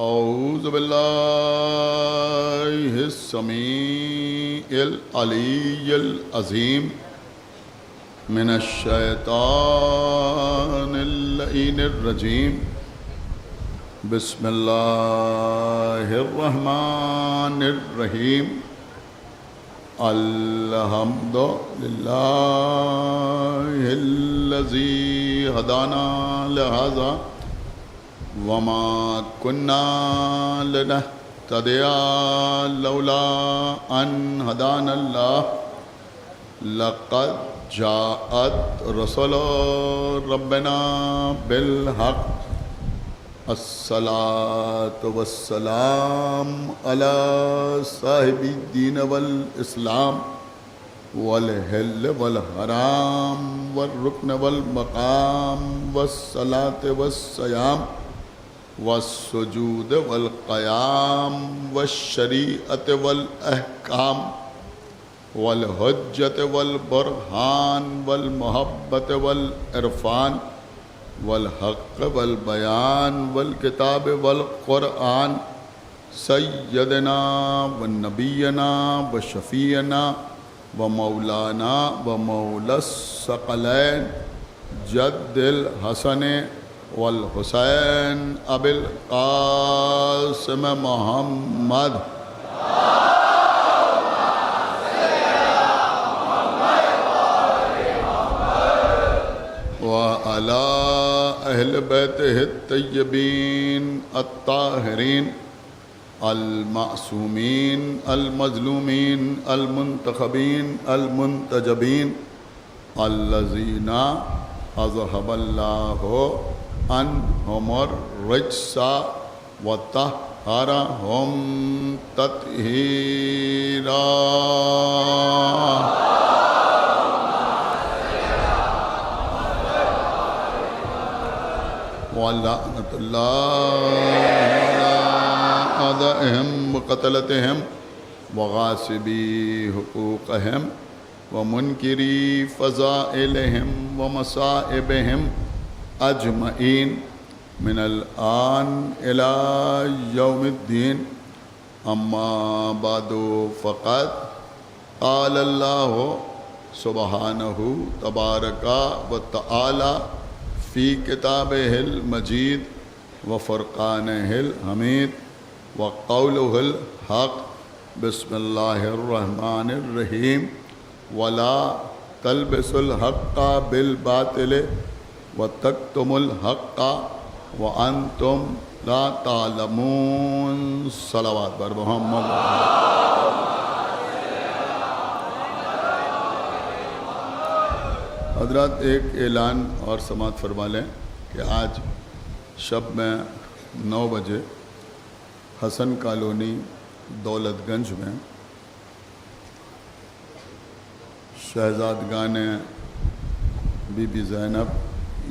औज़ु बिल्लाहिस समीइल अलीय्यिल अज़ीम मिनश शैतानिर लईनिर रजीम। बिस्मिल्लाहिर रहमानिर रहीम। अल्हम्दुलिल्लाहिल्लज़ी हदाना लिहाज़ा वमा कुन्ना लिनहतदिया लौला अन हदानल्लाह लक़द जाअत रसूलु रब्बिना bill हक़। अस्सलातु वस्सलाम अला साहिबिद्दीन वल इस्लाम वल हिल वल हराम वल रुकन वल मकाम वस्सलात वस्सयाम वस्सुजूद वल क़याम वश्शरीअत वल अहकाम वल हुज्जत वल बुरहान वल मोहब्बत वल इरफान वल हक़ वल बयान वल किताब वल क़ुरआन सय्यदना व नबीना व शफ़ीना व मौलाना व मौलस्सक़लैन जद्दिल हसन वल हुसैन अबिल क़ासिम मुहम्मद व अला अहल बैतिहि तय्यबीन अत्ताहिरीन अल-मासूमीन अल-मज़लूमीन अल-मुंतखबीन अल-मुंतजबीन अल्लज़ीना अज़हबल्लाहु अन्हुमुर रिज्सा व तह्हरहुम तत्हीरा। वलअनतुल्लाहि अला अअदाइहिम व क़तलतिहिम व गासिबी हुकूक़हिम व मुनकिरी फ़ज़ाइलिहिम व मसाइबिहिम अजमईन मिनल आन इला यौमिद्दीन। अम्मा बादु फ़क़द क़ालल्लाहु सुब्हानहु तबारका व तआला फ़ी किताबिहिल मजीद व फ़ुरक़ानिहिल हमीद व क़ौलुहुल हक़। बिस्मिल्लाहिर रहमानिर रहीम। वला तलबिसुल हक़्क़ा बिल बातिल व तक्तुमुल हक़्क़ा व अंतुम ला तालमून। सलावत बर मोहम्मद। हज़रात, एक ऐलान और समात फरमा लें कि आज शब में 9 बजे हसन कॉलोनी दौलतगंज में शहज़ादगान बीबी ज़ैनब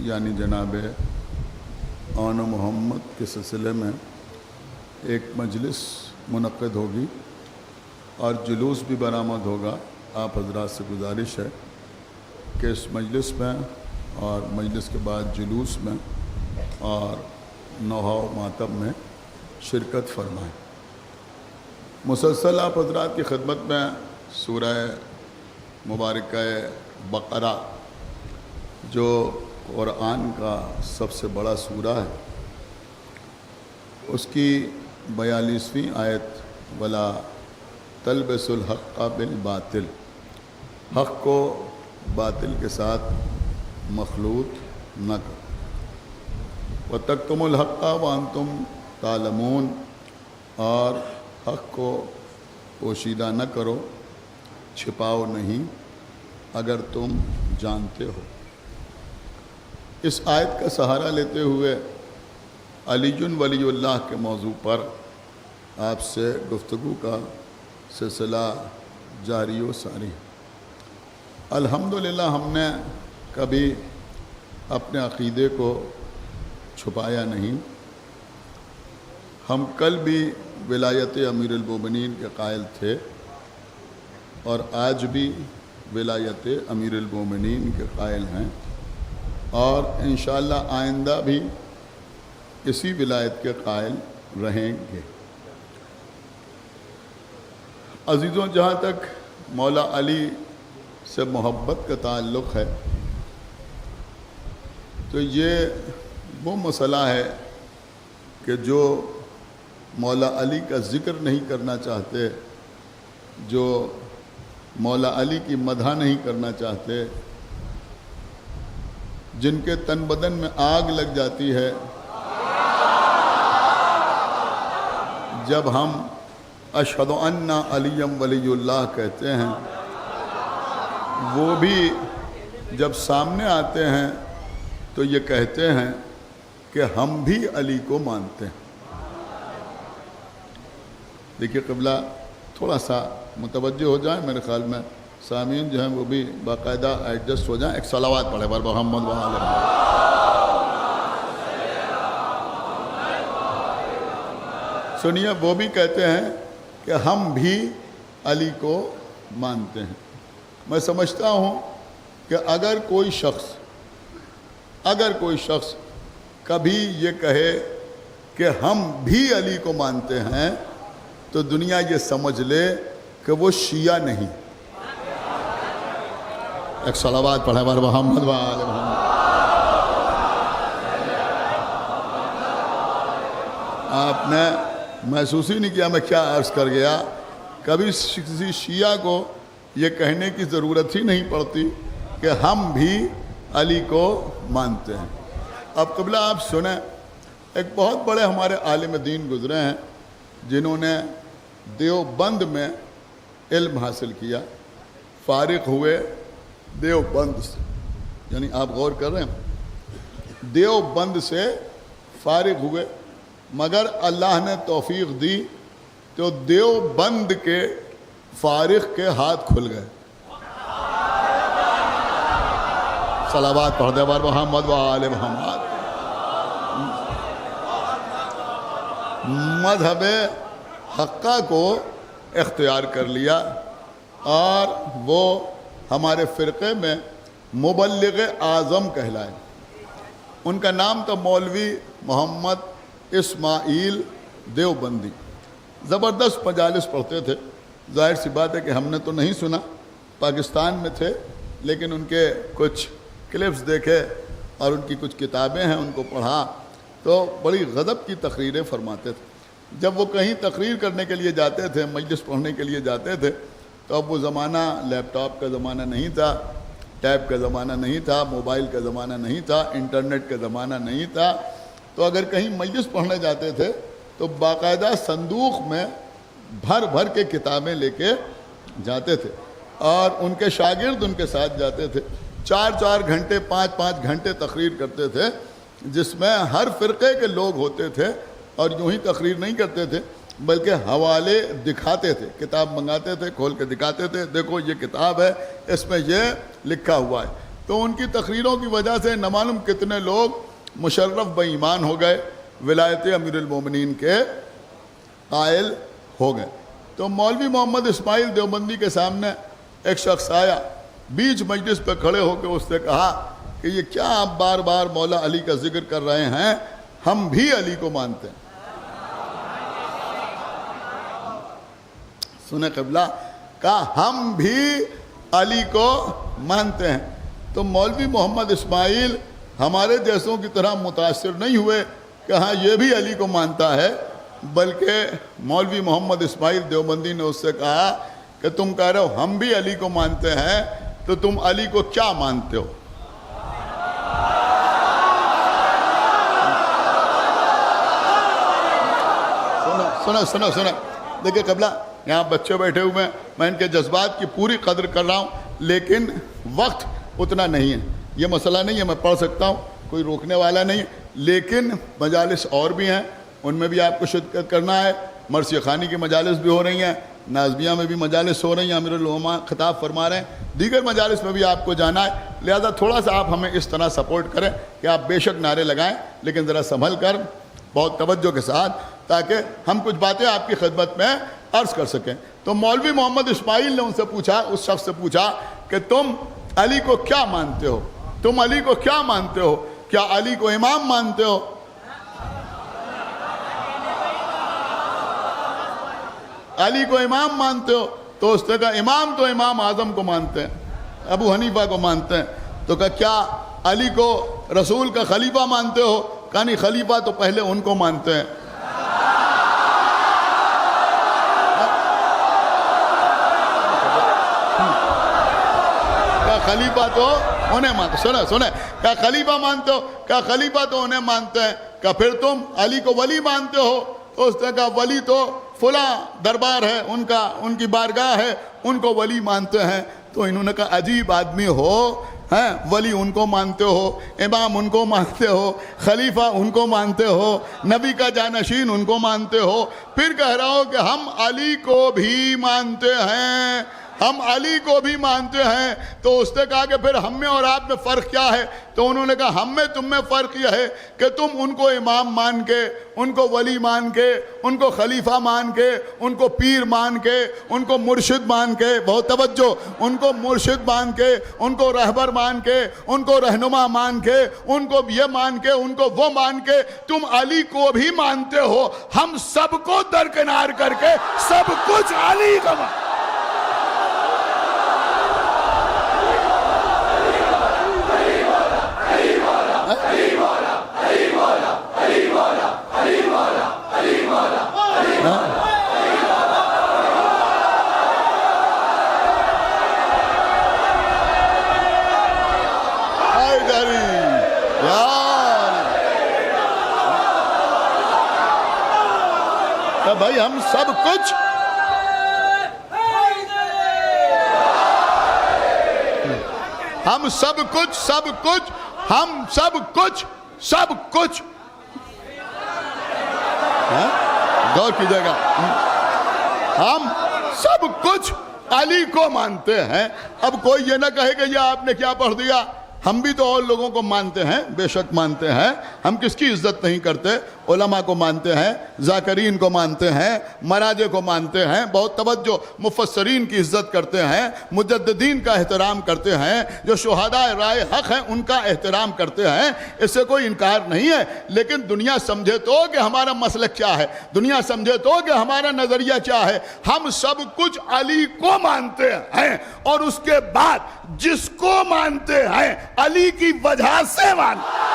यानी जनाब आन मोहम्मद के सिलसिले में एक मजलिस मुनक़्क़िद होगी और जुलूस भी बरामद होगा। आप हज़रात से गुजारिश है कि इस मजलिस में और मजलिस के बाद जुलूस में और नौहा मातम में शिरकत फरमाएँ। मुसलसल आप हज़रात की खिदमत में सूरह मुबारक बक़रा जो क़ुरआन का सबसे बड़ा सूरा है, उसकी 42वीं आयत वला तलबिसुल हक़्क़ा बिल बातिल, हक़ को बातिल के साथ मखलूत न करो। व तक्तुमुल हक़्क़ा व अंतुम तालमून, और हक़ को पोशीदा न करो, छिपाओ नहीं अगर तुम जानते हो। इस आयत का सहारा लेते हुए अलीयुन वलीउल्लाह के मौजू पर आपसे गुफ्तगू का सिलसिला जारी व सारी है। अल्हम्दुलिल्लाह हमने कभी अपने अक़ीदे को छुपाया नहीं। हम कल भी विलायत अमीरुल मोमिनीन के कायल थे और आज भी विलायत अमीरुल मोमिनीन के कायल हैं और इंशाअल्लाह आइंदा भी इसी विलायत के कायल रहेंगे। अजीज़ों, जहाँ तक मौला अली से मोहब्बत का ताल्लुक़ है तो ये वो मसला है कि जो मौला अली का ज़िक्र नहीं करना चाहते, जो मौला अली की मदह नहीं करना चाहते, जिनके तन बदन में आग लग जाती है जब हम अशहदु अन्ना अलियम वलीयुल्लाह कहते हैं, वो भी जब सामने आते हैं तो ये कहते हैं कि हम भी अली को मानते हैं। देखिए क़िबला, थोड़ा सा मुतवज्जो हो जाए, मेरे ख्याल में सामीन जो हैं वो भी बाकायदा एडजस्ट हो जाएं। एक सलावात पढ़े बर मोहम्मद व आले मोहम्मद। सुनिए, वो भी कहते हैं कि हम भी अली को मानते हैं। मैं समझता हूँ कि अगर कोई शख्स कभी ये कहे कि हम भी अली को मानते हैं तो दुनिया ये समझ ले कि वो शिया नहीं। एक सलावात पढ़े बर मोहम्मद व आले मोहम्मद। आपने महसूस ही नहीं किया मैं क्या अर्ज़ कर गया। कभी किसी शिया को ये कहने की ज़रूरत ही नहीं पड़ती कि हम भी अली को मानते हैं। अब क़िबला आप सुने, एक बहुत बड़े हमारे आलिम दीन गुज़रे हैं जिन्होंने देवबंद में इल्म हासिल किया, फारिग हुए देवबंद से, यानी आप गौर कर रहे हैं, देवबंद से फारिग हुए, मगर अल्लाह ने तौफीक दी तो देवबंद के फारिग के हाथ खुल गए। सलावात पढ़ दे बर मोहम्मद व आले मोहम्मद। मज़हब हक्का को इख्तियार कर लिया और वो हमारे फ़िरक़े में मुबल्लिग़ आज़म कहलाए। उनका नाम तो मौलवी मोहम्मद इस्माइल देवबंदी। ज़बरदस्त मजालिस पढ़ते थे। ज़ाहिर सी बात है कि हमने तो नहीं सुना, पाकिस्तान में थे, लेकिन उनके कुछ क्लिप्स देखे और उनकी कुछ किताबें हैं उनको पढ़ा तो बड़ी गज़ब की तकरीरें फरमाते थे। जब वो कहीं तकरीर करने के लिए जाते थे, मजलिस पढ़ने के लिए जाते थे, तो अब वो ज़माना लैपटॉप का ज़माना नहीं था, टैब का ज़माना नहीं था, मोबाइल का ज़माना नहीं था, इंटरनेट का ज़माना नहीं था। तो अगर कहीं मजलिस पढ़ने जाते थे तो बाकायदा संदूक में भर भर के किताबें लेके जाते थे और उनके शागिर्द उनके साथ जाते थे। 4-4 घंटे 5-5 घंटे तकरीर करते थे, जिसमें हर फ़िरक़े के लोग होते थे और यूँ ही तकरीर नहीं करते थे बल्कि हवाले दिखाते थे, किताब मंगाते थे, खोल के दिखाते थे, देखो ये किताब है, इसमें ये लिखा हुआ है। तो उनकी तकरीरों की वजह से न मालूम कितने लोग मुशर्रफ बेईमान हो गए, विलायत अमीरुल मोमिनीन के कायल हो गए। तो मौलवी मोहम्मद इस्माइल देवबंदी के सामने एक शख्स आया, बीच मजलिस पर खड़े होकर उससे कहा कि ये क्या आप बार बार मौला अली का जिक्र कर रहे हैं, हम भी अली को मानते हैं। सुने क़िबला, कहा हम भी अली को मानते हैं। तो मौलवी मोहम्मद इस्माइल हमारे जैसों की तरह मुतासिर नहीं हुए कि हाँ ये भी अली को मानता है, बल्कि मौलवी मोहम्मद इस्माइल देवबंदी ने उससे कहा कि तुम कह रहे हो हम भी अली को मानते हैं, तो तुम अली को क्या मानते हो? सुनो सुनो सुनो, देखिए क़िबला, यहाँ बच्चे बैठे हुए हैं, मैं इनके जज्बात की पूरी कदर कर रहा हूँ, लेकिन वक्त उतना नहीं है। ये मसला नहीं है, मैं पढ़ सकता हूँ, कोई रोकने वाला नहीं, लेकिन मजालिस और भी हैं, उनमें भी आपको शिरकत करना है। मरसिया खानी की मजालिस भी हो रही हैं, नाज़बिया में भी मजालिस हो रही हैं, अमीरुल उलमा खिताब फरमा रहे हैं, दीगर मजालिस में भी आपको जाना है। लिहाजा थोड़ा सा आप हमें इस तरह सपोर्ट करें कि आप बेशक नारे लगाएं, लेकिन ज़रा संभल कर, बहुत तवज्जो के साथ, ताकि हम कुछ बातें आपकी खिदमत में अर्ज़ कर सकें। तो मौलवी मोहम्मद इस्माइल ने उनसे पूछा, उस शख्स से पूछा कि तुम अली को क्या मानते हो? तुम अली को क्या मानते हो? क्या अली को इमाम मानते हो? अली को इमाम मानते हो? तो उसने कहा इमाम तो इमाम आजम को मानते हैं, अबू हनीफा को मानते हैं। तो कहा क्या अली को रसूल का खलीफा मानते हो? कहा नहीं, खलीफा तो पहले उनको मानते हैं। क्या खलीफा तो उन्हें मानते? सुने सुने, क्या खलीफा मानते हो? क्या खलीफा तो उन्हें मानते हैं। क्या फिर तुम अली को वली मानते हो? तो उसने कहा वली तो फुला दरबार है उनका, उनकी बारगाह है, उनको वली मानते हैं। तो इन्होंने कहा अजीब आदमी हो, हैं, वली उनको मानते हो, इमाम उनको मानते हो, खलीफा उनको मानते हो, नबी का जानशीन उनको मानते हो, फिर कह रहा हो कि हम अली को भी मानते हैं, हम अली को भी मानते हैं। तो उसने कहा कि फिर हम में और आप में फ़र्क क्या है? तो उन्होंने कहा हम में तुम में फ़र्क यह है कि तुम उनको इमाम मान के, उनको वली मान के, उनको खलीफा मान के, उनको पीर मान के, उनको मुर्शिद मान के, बहुत तवज्जो, उनको मुर्शिद मान के, उनको रहबर मान के, उनको रहनुमा मान के, उनको ये मान के, उनको वो मान के तुम अली को भी मानते हो। हम सबको दरकिनार करके सब कुछ अली का भाई हम सब कुछ हम सब कुछ सब कुछ हम सब कुछ सब कुछ गौर कीजिएगा, हम सब कुछ अली को मानते हैं। अब कोई ये ना कहे कि ये आपने क्या पढ़ दिया, हम भी तो और लोगों को मानते हैं, बेशक मानते हैं। हम किसकी इज्जत नहीं करते? उलमा को मानते हैं, जाकरीन को मानते हैं, मराजे को मानते हैं, बहुत तवज्जो, मुफस्सरीन की इज्जत करते हैं, मुजद्दिदीन का एहतराम करते हैं, जो शुहदा राय हक हैं उनका एहतराम करते हैं, इससे कोई इनकार नहीं है। लेकिन दुनिया समझे तो कि हमारा मसलक क्या है, दुनिया समझे तो कि हमारा नज़रिया क्या है। हम सब कुछ अली को मानते हैं और उसके बाद जिसको मानते हैं अली की वजह से मानते।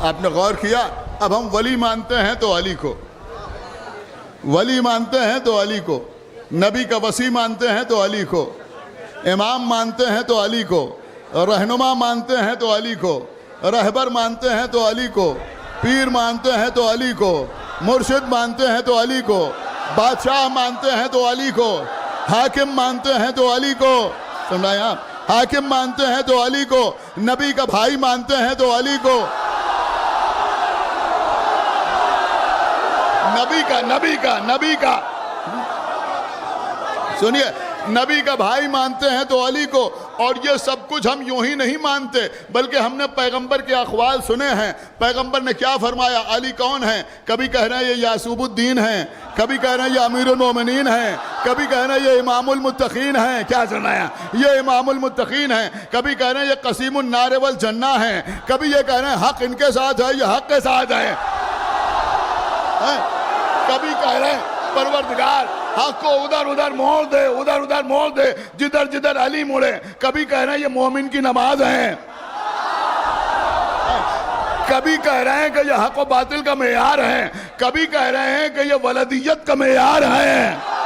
आपने गौर किया? अब हम वली मानते हैं तो अली को, वली मानते हैं तो अली को, नबी का वसी मानते हैं तो अली को, इमाम मानते हैं तो अली को, रहनुमा मानते हैं तो अली को, रहबर मानते हैं तो अली को, पीर मानते हैं तो अली को, मुर्शिद मानते हैं तो अली को, बादशाह मानते हैं तो अली को, हाकिम मानते हैं तो अली को, सुनाया, हाकिम मानते हैं तो अली को, नबी का भाई मानते हैं तो अली को, नबी का सुनिए, नबी का भाई मानते हैं तो अली को। और ये सब कुछ हम यूं ही नहीं मानते, बल्कि हमने पैगंबर के अक़वाल सुने हैं। पैगंबर ने क्या फरमाया, अली कौन है? कभी कह रहे हैं ये यासूबुद्दीन हैं, कभी कह रहे हैं ये अमीरुल मोमिनीन हैं, कभी कह रहे हैं ये इमामुल मुत्तकीन हैं। क्या सुनाया? ये इमामुल मुत्तकीन हैं। कभी कह रहे हैं ये कसीमुन नार वल जन्ना हैं, कभी ये कह रहे हैं हक इनके साथ है, ये हक के साथ है। कभी कह रहे हैं परवरदिगार हक को उधर उधर मोड़ दे, उधर उधर मोड़ दे, जिधर जिधर अली मुड़े। कभी कह रहे हैं ये मोमिन की नमाज है, कभी कह रहे हैं कि ये हक व बातिल का मेयार है, कभी कह रहे हैं कि ये वलदियत का मेयार है।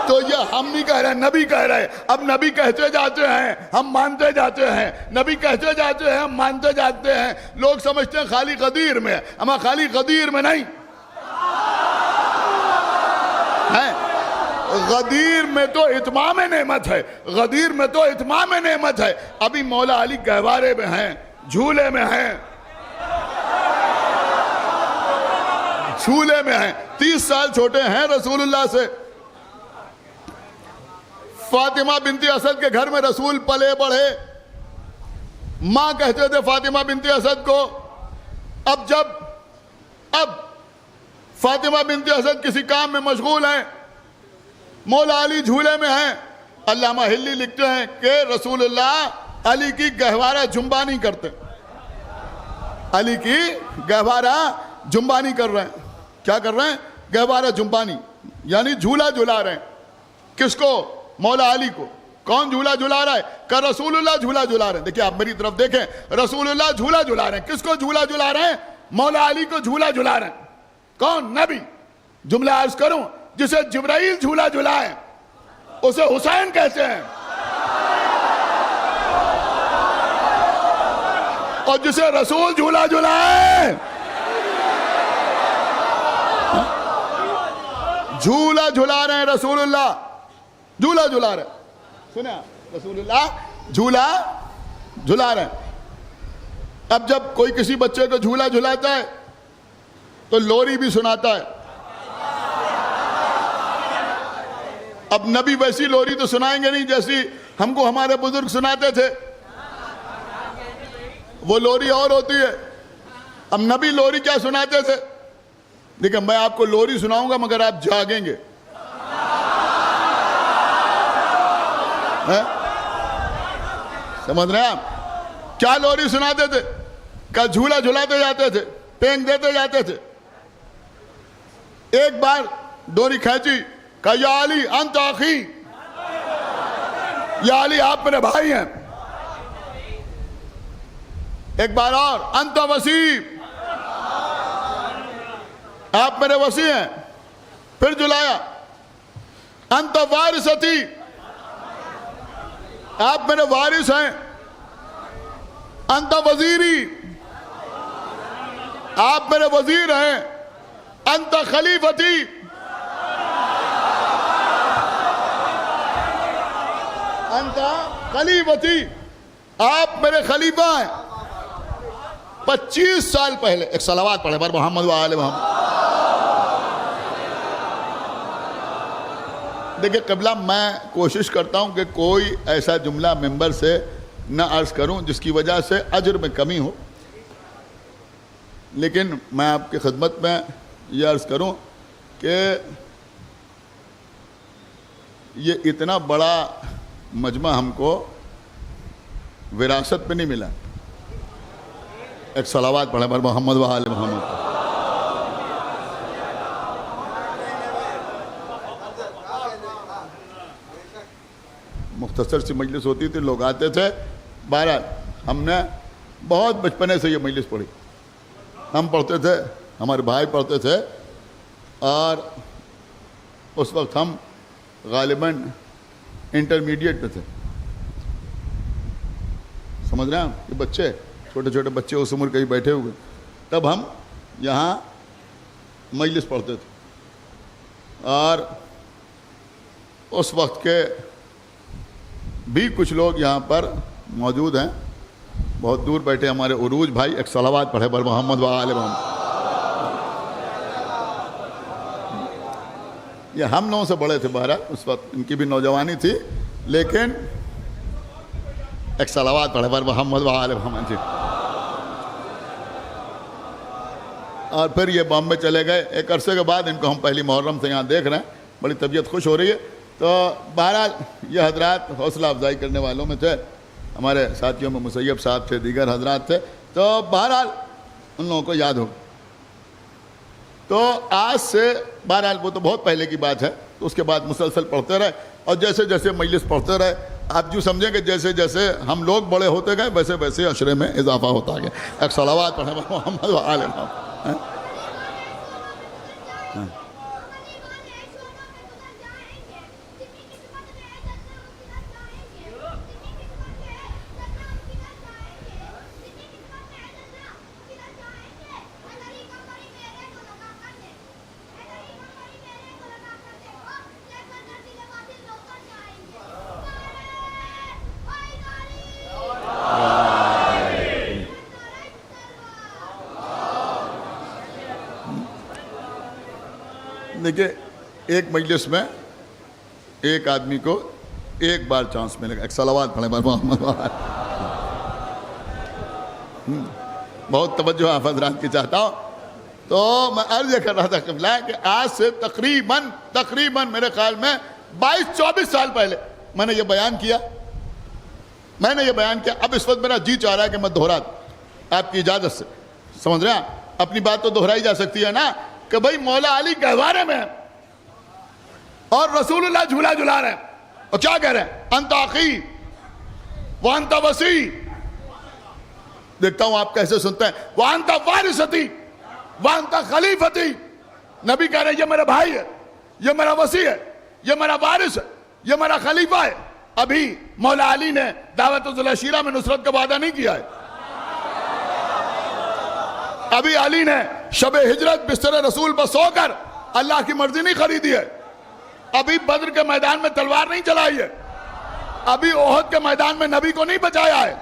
तो ये हम नहीं कह रहे, नबी कह रहे। अब नबी कहते जाते हैं, हम मानते जाते हैं, नबी कहते जाते हैं, हम मानते जाते हैं। लोग समझते हैं खाली गदीर में, हम खाली गदीर में नहीं है। गदीर में तो इत्माम नेमत है, गदीर में तो इत्माम नेमत है। अभी मौला अली गहवारे में हैं, झूले में हैं, झूले में हैं। 30 साल छोटे हैं रसूलुल्लाह से। फातिमा बिनती असद के घर में रसूल पले बढ़े। मां कहते थे फातिमा बिनती असद को, अब फातिमा बिनती असद किसी काम में मशगूल हैं, मौला अली झूले में हैं। अल्लामा हिल्ली लिखते हैं कि रसूलुल्लाह अली की गहवारा जुम्बानी करते, अली की गहवारा जुम्बानी कर रहे हैं। क्या कर रहे हैं? गहवारा जुम्बानी, यानी झूला झुला रहे हैं। किसको? मौला अली को। कौन झूला झुला रहा है? का रसूलुल्लाह झूला झुला रहे हैं। देखिए आप मेरी तरफ देखें, रसूलुल्लाह झूला झुला रहे हैं। किसको झूला झुला रहे हैं? मौला अली को झूला झुला रहे हैं। कौन? नबी। जुमला अर्ज करूं, जिसे जिब्राइल झूला झुलाए उसे हुसैन कहते हैं, और जिसे रसूल झूला झुलाए, झूला झुला रहे हैं रसूलुल्लाह, झूला झुला रहे। सुना, रसूलुल्लाह झूला झुला रहे हैं। अब जब कोई किसी बच्चे को झूला झुलाता है तो लोरी भी सुनाता है। अब नबी वैसी लोरी तो सुनाएंगे नहीं जैसी हमको हमारे बुजुर्ग सुनाते थे, वो लोरी और होती है। अब नबी लोरी क्या सुनाते थे? देखिए मैं आपको लोरी सुनाऊंगा मगर आप जागेंगे। समझ रहे हैं आप? क्या लोरी सुनाते थे? क्या झूला झुलाते जाते थे, पेंग देते जाते थे। एक बार डोरी खींची, कहा या अली अंत आखी, या अली आप मेरे भाई हैं। एक बार और, अंत वसी, आप मेरे वसी हैं। फिर झुलाया, अंत वारिसती, आप मेरे वारिस हैं। अंत वजीरी, आप मेरे वजीर हैं। अंत खलीफती, अंत खलीफती, आप मेरे खलीफा हैं। 25 साल पहले। एक सलावात पढ़े पर मोहम्मद व आले मोहम्मद। देखिए क़िबला, मैं कोशिश करता हूं कि कोई ऐसा जुमला मेंबर से न अर्ज करूं जिसकी वजह से अजर में कमी हो, लेकिन मैं आपकी खिदमत में यह अर्ज करूं कि ये इतना बड़ा मजमा हमको विरासत में नहीं मिला। एक सलावात पढ़े पर मोहम्मद व आले मोहम्मद। मुख्तसर सी मजलिस होती थी, लोग आते थे। बहरहाल हमने बहुत बचपने से ये मजलिस पढ़ी। हम पढ़ते थे, हमारे भाई पढ़ते थे, और उस वक्त हम गालिबन इंटरमीडिएट पे थे। समझ रहे हैं आप? ये बच्चे, छोटे छोटे बच्चे उस उम्र के ही बैठे हुए, तब हम यहाँ मजलिस पढ़ते थे। और उस वक्त के भी कुछ लोग यहाँ पर मौजूद हैं, बहुत दूर बैठे हमारे उरूज भाई। एक सलावात पढ़े पर मोहम्मद व आले मोहम्मद। ये हम लोगों से बड़े थे बहरा, उस वक्त इनकी भी नौजवानी थी, लेकिन एक सलावात पढ़े पर मोहम्मद व आले मोहम्मद जी। और फिर ये बॉम्बे चले गए। एक अरसे के बाद इनको हम पहली मुहर्रम से यहाँ देख रहे हैं, बड़ी तबीयत खुश हो रही है। तो बहरहाल ये हजरात हौसला अफजाई करने वालों में थे, हमारे साथियों में मुसैयब साहब थे, दीगर हजरात थे। तो बहरहाल उन लोगों को याद हो। तो आज से बहरहाल वो तो बहुत पहले की बात है, तो उसके बाद मुसलसल पढ़ते रहे, और जैसे जैसे मजलिस पढ़ते रहे, आप जो समझेंगे जैसे जैसे हम लोग बड़े होते गए वैसे वैसे अशरे में इजाफा होता गया। एक सलावात पढ़े मोहम्मद व आले मोहम्मद। देखिए, एक मजलिस में एक आदमी को एक बार चांस मिलेगा। एक सलावात पढ़े मोहम्मद। बहुत तवज्जो आप हज़रात की चाहता हूँ। तो मैं अर्ज कर रहा था क़िबला कि आज से तकरीबन मेरे ख्याल में 22-24 साल पहले मैंने ये बयान किया। अब इस वक्त मेरा जी चाह रहा है कि मैं दोहरा दूं आपकी इजाज़त से। समझ रहे हैं? अपनी बात तो दोहराई जा सकती है ना, कि भाई मौला अली गहवारे में है और रसूलुल्लाह झूला झुला रहे हैं, और क्या कह रहे हैं? अंता अखी व अंता वसी। देखता हूं आप कैसे सुनते हैं। व अंता वारिसती व अंता खलीफती। नबी कह रहे हैं ये मेरा भाई है, ये मेरा वसी है, ये मेरा वारिस है, ये मेरा खलीफा है। अभी मौला अली ने दावतुल अशीरा में नुसरत का वादा नहीं किया है। अभी अली ने शबे हिजरत बिस्तर रसूल पर सोकर अल्लाह की मर्जी नहीं खरीदी है। अभी बद्र के मैदान में तलवार नहीं चलाई है। अभी ओहद के मैदान में नबी को नहीं बचाया है।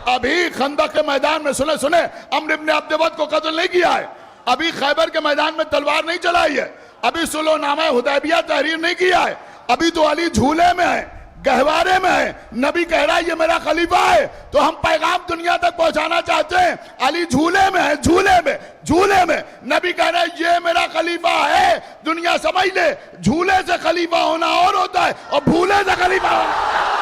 अभी खंदक के मैदान में सुने अम्र इब्न अब्दवद को कत्ल नहीं किया है। अभी खैबर के मैदान में तलवार नहीं चलाई है। अभी सुलहनामा हुदैबिया तहरीर नहीं किया है। अभी तो अली झूले में है, गहवारे में है। नबी कह रहा है ये मेरा खलीफा है। तो हम पैगाम दुनिया तक पहुंचाना चाहते हैं, अली झूले में है, झूले में। नबी कह रहा है ये मेरा खलीफा है। दुनिया समझ ले, झूले से खलीफा होना और होता है और भूले से खलीफा होना।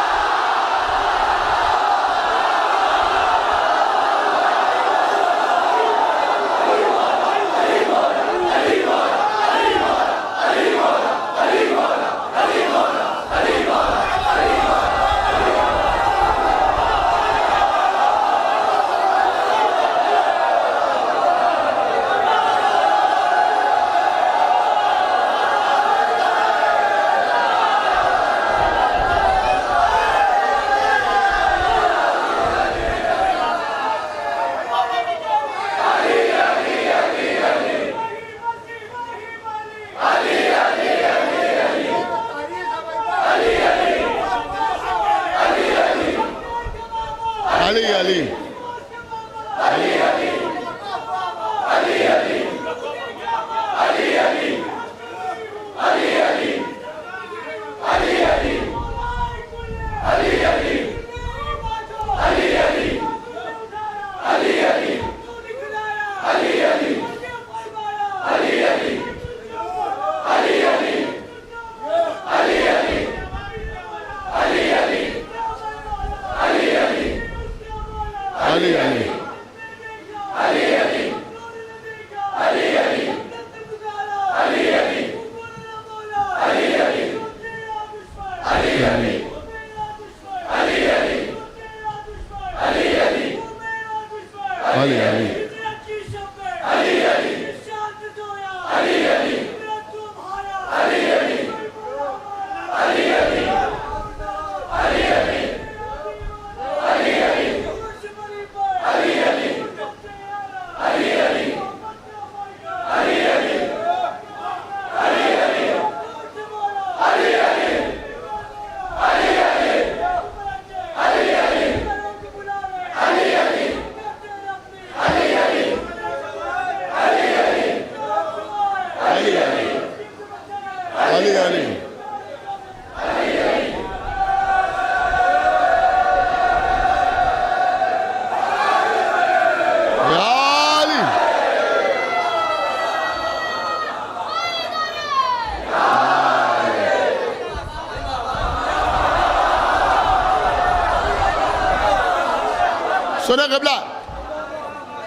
सुने क़िबला,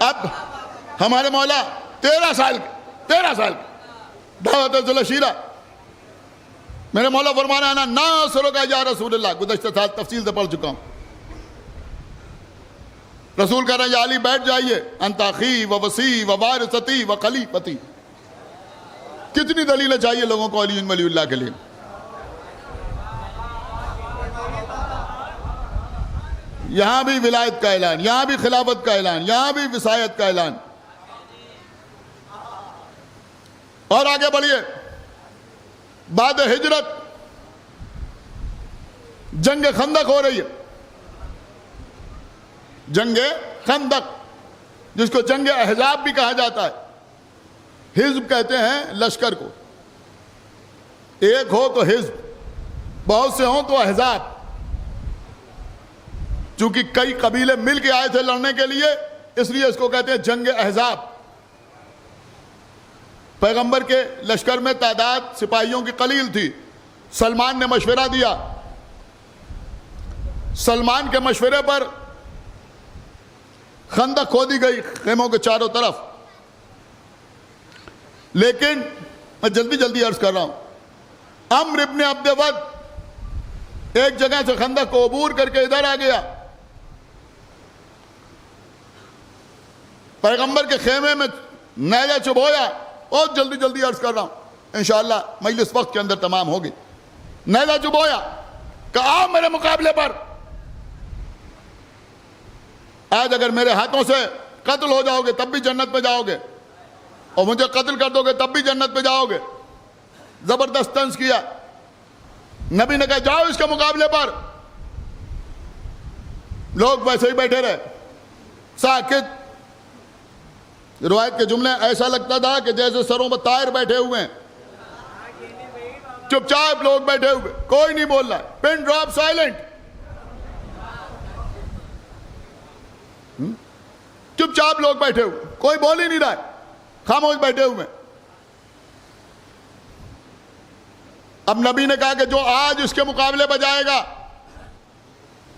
अब हमारे मौला 13 साल दावत ज़ुलशीरा, मेरे मौला फरमाना है ना सुनो का या रसूलुल्लाह, गुज़श्ता साल तफसील से पढ़ चुका हूं। रसूल कह रहे हैं या अली बैठ जाइए, अंताखी व वसी व वारिसती व खलीफती। कितनी दलीलें चाहिए लोगों को अली वलीउल्लाह के लिए। यहां भी विलायत का ऐलान, यहां भी खिलाफत का ऐलान, यहां भी विसायत का ऐलान। और आगे बढ़िए, बाद हिजरत जंग खंदक हो रही है, जंग खंदक, जिसको जंग अहज़ाब भी कहा जाता है। हिज़्ब कहते हैं लश्कर को, एक हो तो हिज़्ब, बहुत से हों तो अहज़ाब। चूंकि कई कबीले मिल के आए थे लड़ने के लिए, इसलिए इसको कहते हैं जंग अहज़ाब। पैगंबर के लश्कर में तादाद सिपाहियों की कलील थी। सलमान ने मशवरा दिया, सलमान के मशवरे पर खंदक खोदी गई खेमों के चारों तरफ। लेकिन मैं जल्दी जल्दी अर्ज कर रहा हूं, अम्र इब्ने अब्द वद एक जगह से खंदक को अबूर करके इधर आ गया। पैगंबर के खेमे में नैजा चुभोया। और जल्दी जल्दी अर्ज कर रहा हूं, इंशाअल्लाह मजलिस वक्त के अंदर तमाम होगी। नैजा चुभोया, कहा आओ मेरे मुकाबले पर, आज अगर मेरे हाथों से कत्ल हो जाओगे तब भी जन्नत में जाओगे, और मुझे कत्ल कर दोगे तब भी जन्नत में जाओगे। जबरदस्त तंज किया। नबी ने कहा जाओ इसके मुकाबले पर। लोग वैसे ही बैठे रहे, साकित। रिवायत के जुमले ऐसा लगता था कि जैसे सरों पर तायर बैठे हुए हैं, चुपचाप लोग बैठे हुए, कोई नहीं बोल रहा, पिन ड्रॉप साइलेंट। चुपचाप लोग बैठे हुए, कोई बोल ही नहीं रहा है, खामोश बैठे हुए। अब नबी ने कहा कि जो आज इसके मुकाबले बजाएगा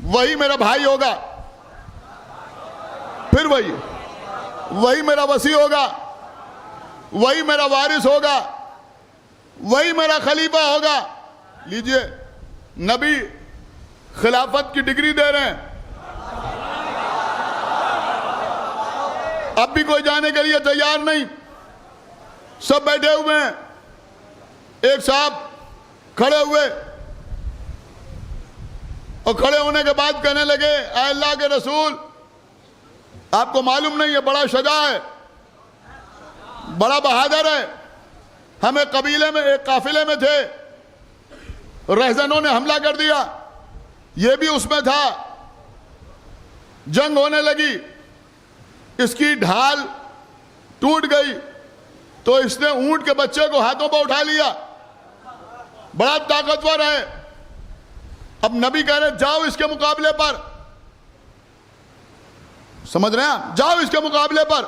वही मेरा भाई होगा, फिर वही मेरा वसी होगा, वही मेरा वारिस होगा, वही मेरा खलीफा होगा। लीजिए, नबी खिलाफत की डिग्री दे रहे हैं। अब भी कोई जाने के लिए तैयार नहीं, सब बैठे हुए हैं। एक साहब खड़े हुए और खड़े होने के बाद कहने लगे, ऐ अल्लाह के रसूल, आपको मालूम नहीं है बड़ा शजा है, बड़ा बहादुर है। हमें कबीले में एक काफिले में थे, रहजनों ने हमला कर दिया, ये भी उसमें था। जंग होने लगी, इसकी ढाल टूट गई तो इसने ऊंट के बच्चे को हाथों पर उठा लिया, बड़ा ताकतवर है। अब नबी कह रहे जाओ इसके मुकाबले पर, समझ रहे हैं, जाओ इसके मुकाबले पर।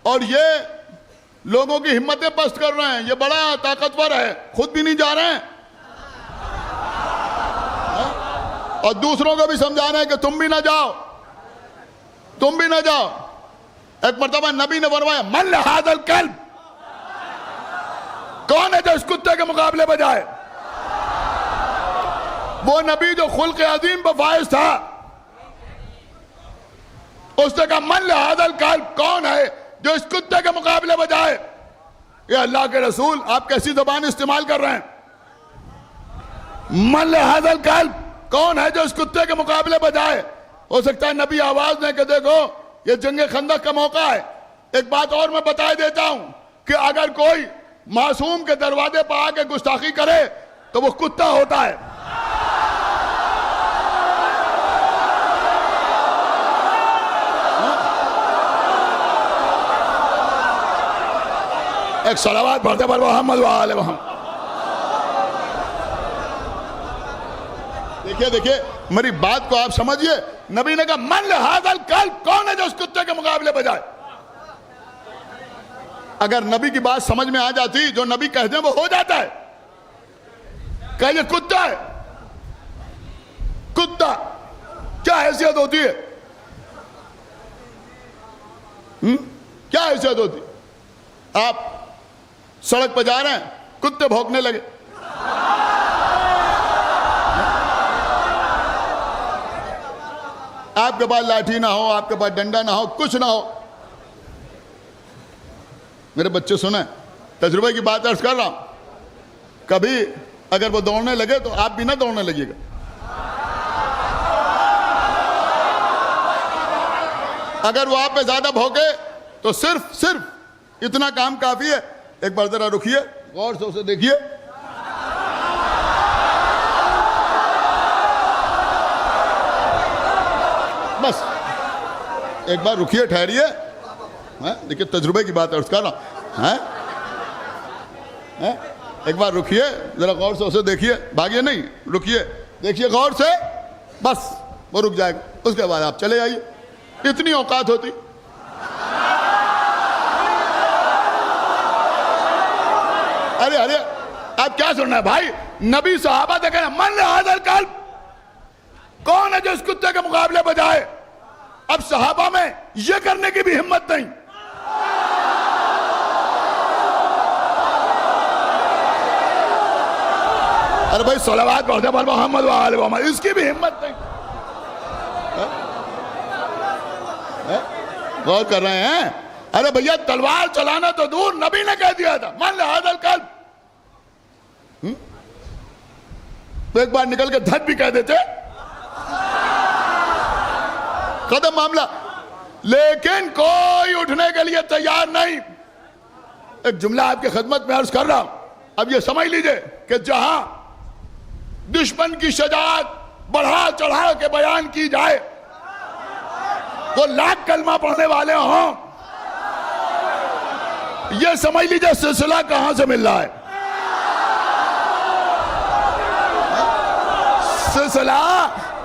और ये लोगों की हिम्मतें पस्त कर रहे हैं, ये बड़ा ताकतवर है, खुद भी नहीं जा रहे हैं और दूसरों को भी समझा रहे हैं कि तुम भी ना जाओ, तुम भी ना जाओ। एक मर्तबा नबी ने फरमाया, मन हादल कल्ब, कौन है जो इस कुत्ते के मुकाबले बजाए? वो नबी जो खुल्क अजीम पर फाइज था, उसने कहा मन हादल कल्ब, कौन है जो इस कुत्ते के मुकाबले बजाए? ये अल्लाह के रसूल, आप कैसी जबान इस्तेमाल कर रहे हैं? मन हादल कल्ब, कौन है जो इस कुत्ते के मुकाबले बजाए? हो सकता है नबी आवाज दें कि देखो ये जंग खंदक का मौका है। एक बात और मैं बता देता हूं कि अगर कोई मासूम के दरवाजे पर आके गुस्ताखी करे तो वो कुत्ता होता है। एक सलावत पढ़ते पर मोहम्मद वाले मोहम्मद। देखिए देखिए, मेरी बात को आप समझिए। नबी ने कहा मन हादल कल्ब, कौन है जो उस कुत्ते के मुकाबले बजाए? अगर नबी की बात समझ में आ जाती, जो नबी कह दे वो हो जाता है। कह ये कुत्ता है, कुत्ता क्या हैसियत होती है? क्या हैसियत होती? आप सड़क पर जा रहे हैं, कुत्ते भौंकने लगे, आपके पास लाठी ना हो, आपके पास डंडा ना हो, कुछ ना हो। मेरे बच्चे सुने, तजुर्बे की बात अर्ज कर रहा हूं, कभी अगर वो दौड़ने लगे तो आप भी ना दौड़ने लगिएगा। अगर वो आप पे ज्यादा भौंके तो सिर्फ इतना काम काफी है। एक बार जरा रुकिए, गौर से उसे देखिए, बस एक बार रुकिए, ठहरिए। देखिए तजुर्बे की बात अर्ज कर रहा हूं, एक बार रुकिए, जरा गौर से उसे देखिए, भागिए नहीं, रुकिए, देखिए गौर से, बस वो रुक जाएगा, उसके बाद आप चले जाइए। इतनी औकात होती। अरे अरे आप क्या सुन रहे हैं भाई? नबी सहाबा देखे मन हादल कल्ब, कौन है जो इस कुत्ते के मुकाबले बजाए? अब सहाबा में यह करने की भी हिम्मत नहीं। अरे भाई सलावत पढ़ते पर मोहम्मद व आले मोहम्मद, इसकी भी हिम्मत नहीं। गौर कर रहे हैं? अरे भैया तलवार चलाना तो दूर, नबी ने कह दिया था मन हादल कल्ब। तो एक बार निकल के धत भी कह देते, खत्म मामला। लेकिन कोई उठने के लिए तैयार नहीं। एक जुमला आपकी खिदमत में अर्ज कर रहा हूं, अब ये समझ लीजिए कि जहां दुश्मन की शजाअत बढ़ा चढ़ा के बयान की जाए, वो लाख कलमा पढ़ने वाले हों, ये समझ लीजिए सिलसिला कहां से मिल रहा है। सिलसिला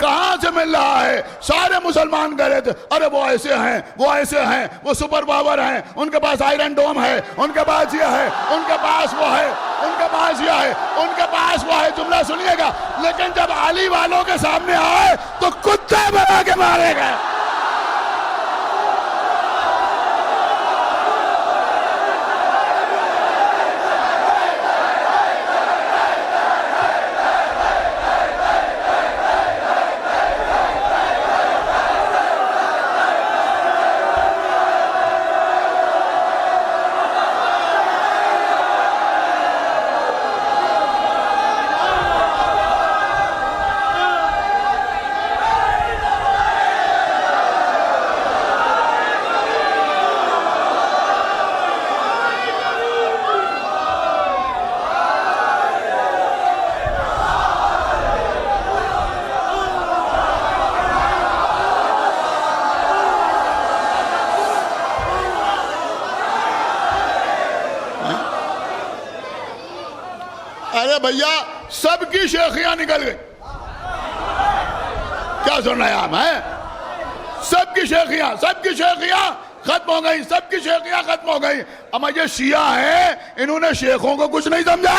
कहां से मिल रहा है? सारे मुसलमान कह रहे थे अरे वो ऐसे हैं, वो ऐसे हैं, वो सुपर पावर हैं, उनके पास आयरन डोम है, उनके पास ये है, उनके पास वो है, उनके पास ये है, उनके पास वो है। जुमला सुनिएगा। लेकिन जब अली वालों के सामने आए तो कुत्ते बना के मारे गए। अरे भैया सबकी शेखियां निकल गई। क्या सुन रहे हैं आप? हैं सबकी शेखियां खत्म हो गई, सबकी शेखियां खत्म हो गई। अब ये शिया हैं, इन्होंने शेखों को कुछ नहीं समझा।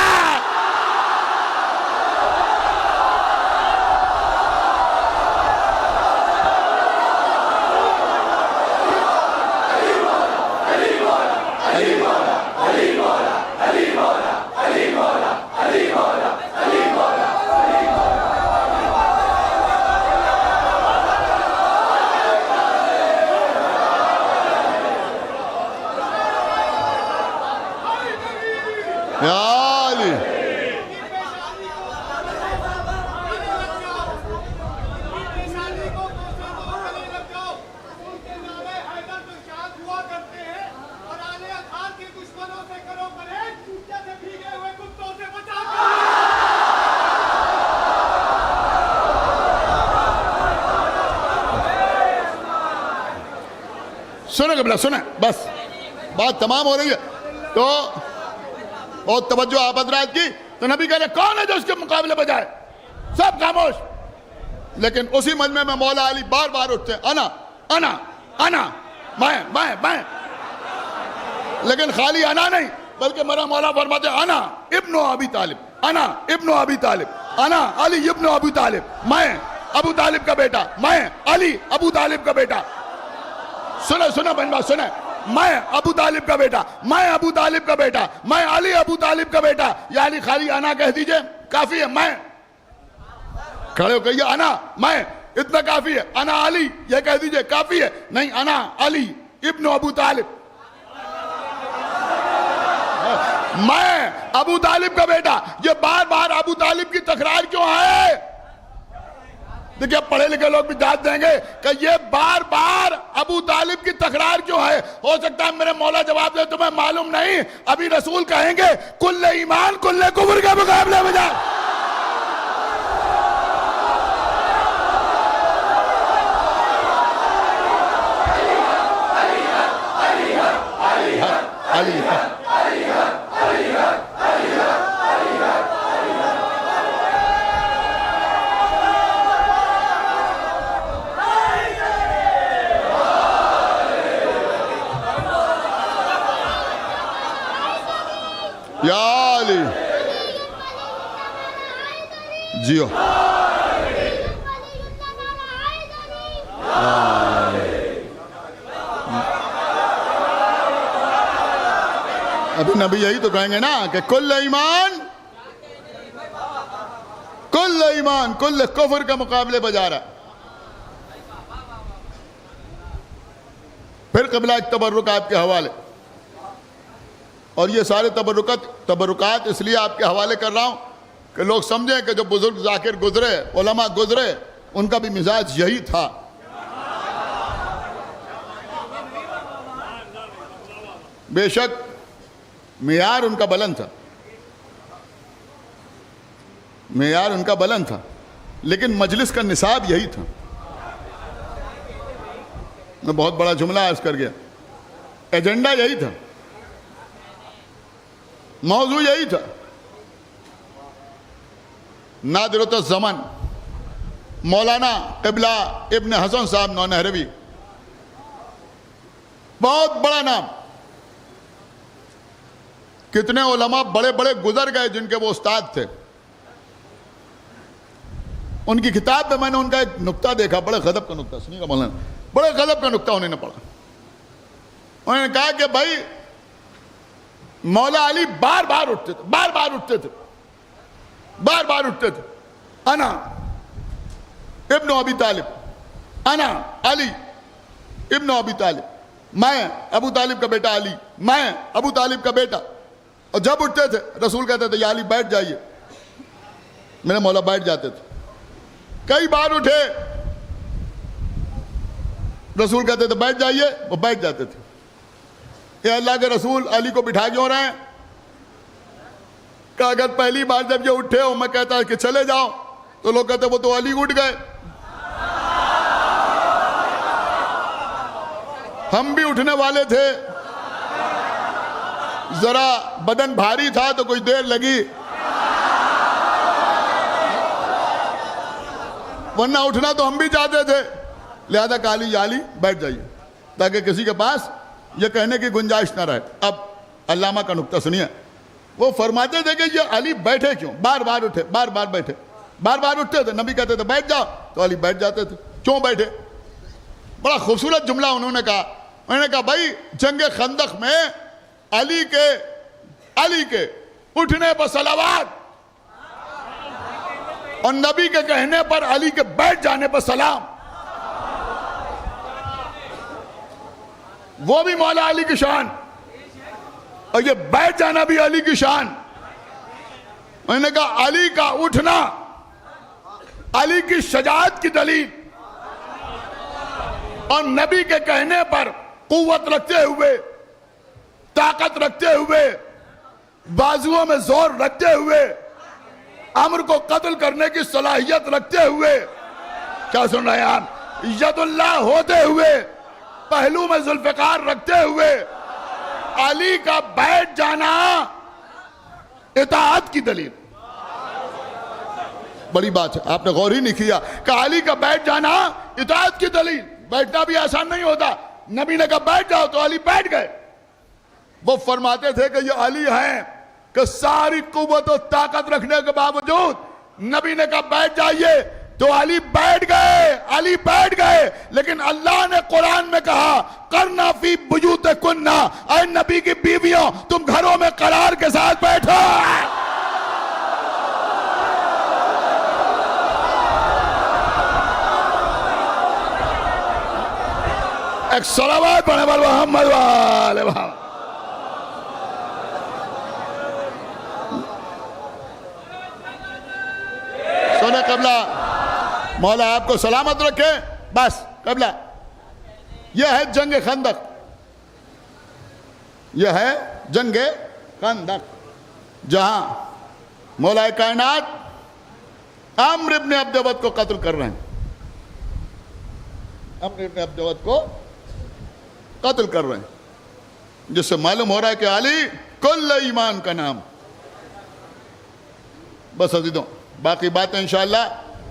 सुने कबला, सुने, बस बात तमाम हो रही है। तो बहुत तवज्जो आप हज़रात की। तो नबी कह रहे कौन है जो उसके मुकाबले बजाए? सब खामोश। लेकिन उसी मजमे में मौला अली बार बार उठते हैं, अना अना अना, मैं। लेकिन खाली अना नहीं, बल्कि मेरा मौला फरमाते अना इब्नु अबी तालिब, अना इब्नु अबी तालिब, अना अली इब्नु अबी तालिब, मैं अबू तालिब का बेटा, मैं अली अबू तालिब का बेटा। सुने बनवा, सुने मैं अबू तालिब का बेटा, मैं अबू तालिब का बेटा, मैं अली अबू तालिब का बेटा। या अली खाली अना कह दीजिए, काफी है। मैं खड़े हो कहिए अना, मैं, इतना काफी है। अना अली ये कह दीजिए, काफी है। नहीं, अना अली इब्न अबू तालिब, मैं अबू तालिब का बेटा। ये बार बार अबू तालिब की तकरार क्यों है? देखिए पढ़े लिखे लोग भी दाद देंगे कि ये बार बार अबू तालिब की तकरार क्यों है। हो सकता है मेरे मौला जवाब दे, तुम्हें मालूम नहीं। अभी रसूल कहेंगे कुल्ले ईमान कुल्ले कुफ्र के मुकाबले में जा। या अली जियो। अभी नबी यही तो कहेंगे ना कि कुल ईमान कुल कुफ्र के मुकाबले बजा रहा। फिर क़िबला तबर्रुक आपके हवाले, और ये सारे तबरुकात इसलिए आपके हवाले कर रहा हूं कि लोग समझें कि जो बुजुर्ग जाकिर गुजरे, उलमा गुजरे, उनका भी मिजाज यही था। बेशक मेयार उनका बुलंद था, मेयार उनका बुलंद था, लेकिन मजलिस का निसाब यही था। मैं बहुत बड़ा जुमला अर्ज कर गया, एजेंडा यही था, मौजू यही था। नादिरत ज़मान मौलाना क़िबला इब्न हसन साहब नौनहरवी, बहुत बड़ा नाम। कितने उलमा बड़े बड़े गुजर गए जिनके वो उस्ताद थे। उनकी किताब में मैंने उनका एक नुक्ता देखा, बड़े गजब का नुक्ता, सुनिएगा मौलाना, बड़े गजब का नुक्ता उन्होंने पढ़ा। उन्होंने कहा कि भाई मौला अली बार बार उठते थे, बार बार उठते थे, बार बार उठते थे। अना इब्न अबी तालिब, अना अली इब्न अबी तालिब, मैं अबू तालिब का बेटा अली, मैं अबू तालिब का बेटा। और जब उठते थे रसूल कहते थे या अली बैठ जाइए, मेरे मौला बैठ जाते थे। कई बार उठे, रसूल कहते थे बैठ जाइए, वो बैठ जाते थे। ये अल्लाह के रसूल अली को बिठा क्यों रहे हैं? कि अगर पहली बार जब ये उठे हो मैं कहता कि चले जाओ, तो लोग कहते वो तो अली उठ गए। हम भी उठने वाले थे, जरा बदन भारी था तो कुछ देर लगी, वरना उठना तो हम भी चाहते थे। लिहाजा काली याली बैठ जाइए, ताकि किसी के पास ये कहने की गुंजाइश ना रहे। अब अल्लामा का नुक्ता सुनिए, वो फरमाते थे कि ये अली बैठे क्यों, बार बार उठे, बार बार बैठे, बार बार उठते थे। नबी कहते थे बैठ जाओ, तो अली बैठ जाते थे। क्यों बैठे? बड़ा खूबसूरत जुमला उन्होंने कहा। उन्होंने कहा भाई जंगे खंदक में अली के उठने पर सलावात और नबी के कहने पर अली के बैठ जाने पर सलाम, वो भी मौला अली की शान, और ये बैठ जाना भी अली की शान। मैंने कहा अली का उठना अली की शजाअत की दलील, और नबी के कहने पर कुव्वत रखते हुए, ताकत रखते हुए, बाजुओं में जोर रखते हुए, अम्र को कत्ल करने की सलाहियत रखते हुए, क्या सुन रहे हैं आप, यदुल्लाह होते हुए, पहलू में जुल्फकार रखते हुए अली का बैठ जाना इताअत की दलील। बड़ी बात है, आपने गौर ही नहीं किया कि अली का बैठ जाना इताअत की दलील। बैठना भी आसान नहीं होता। नबी ने कहा बैठ जाओ, तो अली बैठ गए। वो फरमाते थे कि ये अली हैं कि सारी कुव्वत और ताकत रखने के बावजूद नबी ने कहा बैठ जाइए, तो अली बैठ गए, अली बैठ गए। लेकिन अल्लाह ने कुरान में कहा करना फी बुयूतिकुन्ना, ऐ नबी की बीवियों तुम घरों में करार के साथ बैठो। एक सलावत पढ़े वाले मोहम्मद वाले मोहम्मद। सोने कबला, मौला आपको सलामत रखे। बस कबला, यह है जंग खंदक, यह है जंग खंदक, जहां मौला कायनात अम्र इब्न अब्दवद को कत्ल कर रहे हैं। अम्र इब्न अब्दवद को कत्ल कर रहे हैं, जिससे मालूम हो रहा है कि अली कुल ईमान का नाम। बस अजीजों, बाकी बातें इंशाअल्लाह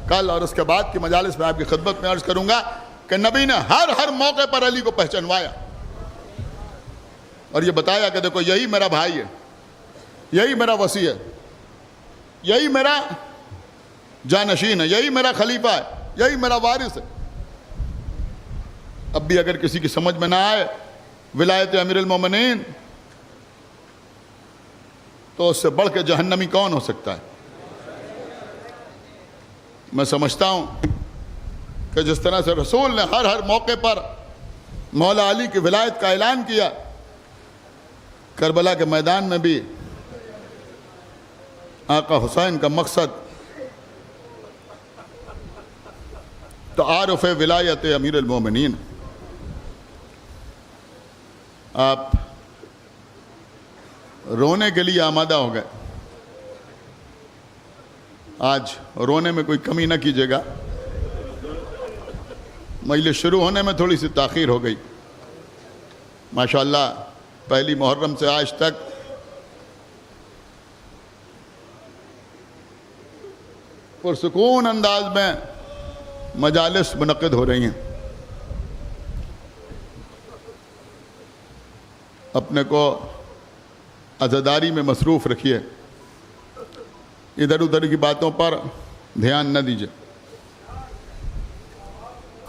कल और उसके बाद की मजालिस में आपकी खिदमत में अर्ज करूंगा कि नबी ने हर हर मौके पर अली को पहचानवाया और ये बताया कि देखो यही मेरा भाई है, यही मेरा वसी है, यही मेरा जानशीन है, यही मेरा खलीफा है, यही मेरा वारिस है। अब भी अगर किसी की समझ में ना आए विलायत अमीरुल मोमिनीन, तो उससे बढ़ के जहन्नमी कौन हो सकता है। मैं समझता हूं कि जिस तरह से रसूल ने हर हर मौके पर मौला अली की विलायत का ऐलान किया, करबला के मैदान में भी आका हुसैन का मकसद तो आरफ विलायत अमीरुल मोमिनीन। आप रोने के लिए आमादा हो गए, आज रोने में कोई कमी ना कीजिएगा। मजलिस शुरू होने में थोड़ी सी ताख़ीर हो गई। माशाअल्लाह पहली मुहर्रम से आज तक पुरसुकून अंदाज में मजालिस मुनक़िद हो रही हैं। अपने को अज़ादारी में मसरूफ़ रखिए, इधर उधर की बातों पर ध्यान न दीजिए।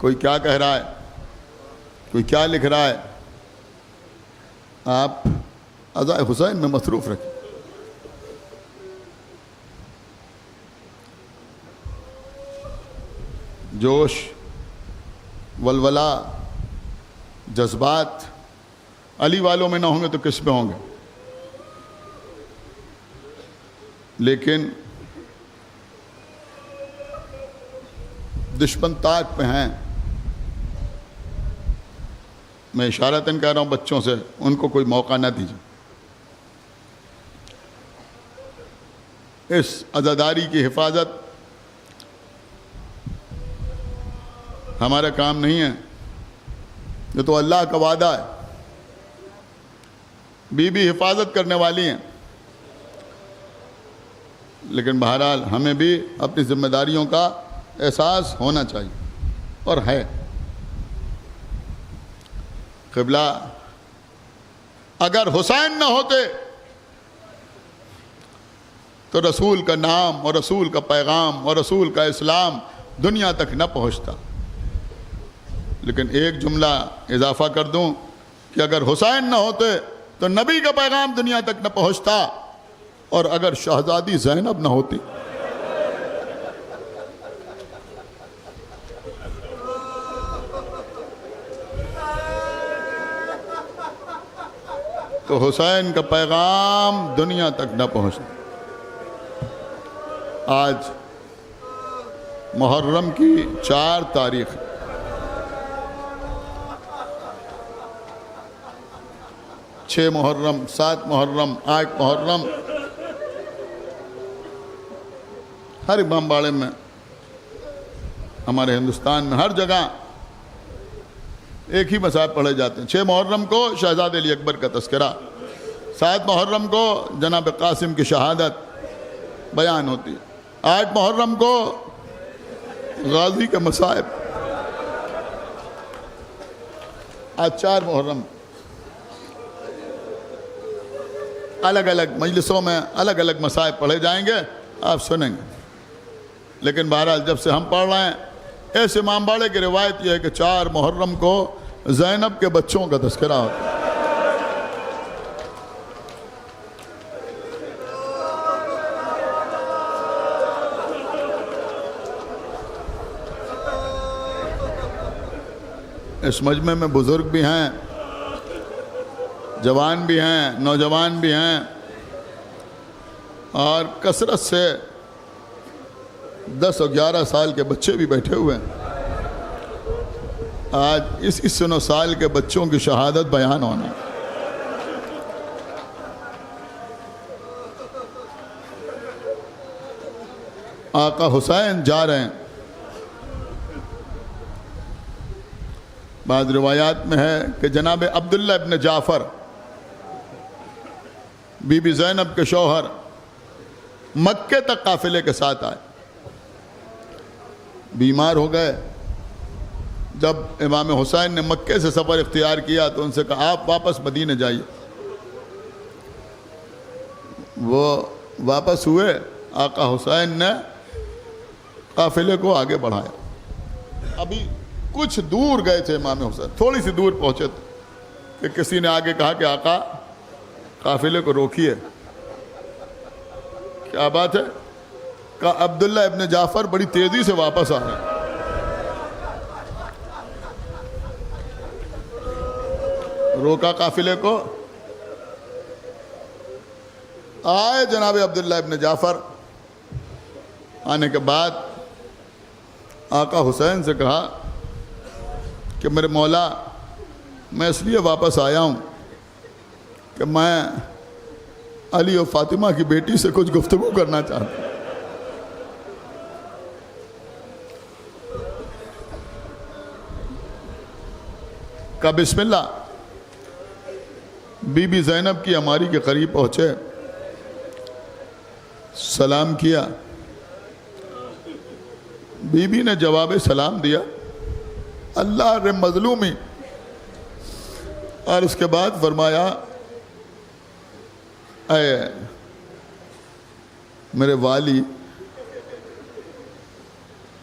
कोई क्या कह रहा है, कोई क्या लिख रहा है, आप अज़ाए हुसैन में मसरूफ़ रखिए। जोश, वलवला, जज्बात अली वालों में ना होंगे तो किस में होंगे। लेकिन दुश्मन ताक पे हैं। मैं इशारतन कह रहा हूं बच्चों से, उनको कोई मौका ना दीजिए। इस अज़ादारी की हिफाजत हमारा काम नहीं है, ये तो अल्लाह का वादा है। बीबी हिफाजत करने वाली हैं, लेकिन बहरहाल हमें भी अपनी जिम्मेदारियों का एहसास होना चाहिए और है। क़िबला, अगर हुसैन न होते तो रसूल का नाम और रसूल का पैगाम और रसूल का इस्लाम दुनिया तक न पहुंचता। लेकिन एक जुमला इजाफा कर दूं कि अगर हुसैन न होते तो नबी का पैगाम दुनिया तक न पहुंचता, और अगर शहजादी ज़ैनब न होती तो हुसैन का पैगाम दुनिया तक न पहुंचता। आज मुहर्रम की 4 तारीख, छः मुहर्रम, 7 मुहर्रम, 8 मुहर्रम, हर इमामबाड़े में, हमारे हिंदुस्तान में हर जगह एक ही मसाहब पढ़े जाते हैं। 6 मुहर्रम को शहजादे अली अकबर का तस्करा, 7 मुहर्रम को जनाब कासिम की शहादत बयान होती है, 8 मुहर्रम को गाजी का मसाहब, आज 4 मुहर्रम अलग अलग मजलिसों में अलग अलग मसाइब पढ़े जाएंगे, आप सुनेंगे। लेकिन बहरहाल जब से हम पढ़ रहे हैं, ऐसे इमामबाड़े की रिवायत यह है कि 4 मुहर्रम को ज़ैनब के बच्चों का तज़किरा होता है। इस मजमे में बुज़ुर्ग भी हैं, जवान भी हैं, नौजवान भी हैं और कसरत से 10 और 11 साल के बच्चे भी बैठे हुए हैं। आज इस 9 साल के बच्चों की शहादत बयान होना। आका हुसैन जा रहे हैं। बाद रिवायात में है कि जनाब अब्दुल्ला इब्न जाफ़र बीबी ज़ैनब के शौहर मक्के तक काफिले के साथ आए। बीमार हो गए। जब इमाम हुसैन ने मक्के से सफ़र इख्तियार किया तो उनसे कहा आप वापस मदीने जाइए। वो वापस हुए। आका हुसैन ने काफिले को आगे बढ़ाया। अभी कुछ दूर गए थे इमाम हुसैन, थोड़ी सी दूर पहुंचे थे कि किसी ने आगे कहा कि आका काफिले को रोकिए। क्या बात है? का अब्दुल्ला इब्न जाफ़र बड़ी तेजी से वापस आ रहे हैं। रोका काफिले को। आए जनाब अब्दुल्ला इब्न जाफ़र। आने के बाद आका हुसैन से कहा कि मेरे मौला, मैं इसलिए वापस आया हूँ कि मैं अली और फातिमा की बेटी से कुछ गुफ्तगू करना चाहता हूँ। का बिस्मिल्लाह। बीबी ज़ैनब की हमारी के करीब पहुँचे, सलाम किया। बीबी ने जवाब सलाम दिया, अल्लाह रे मजलूमी। और उसके बाद फरमाया, ऐ मेरे वाली,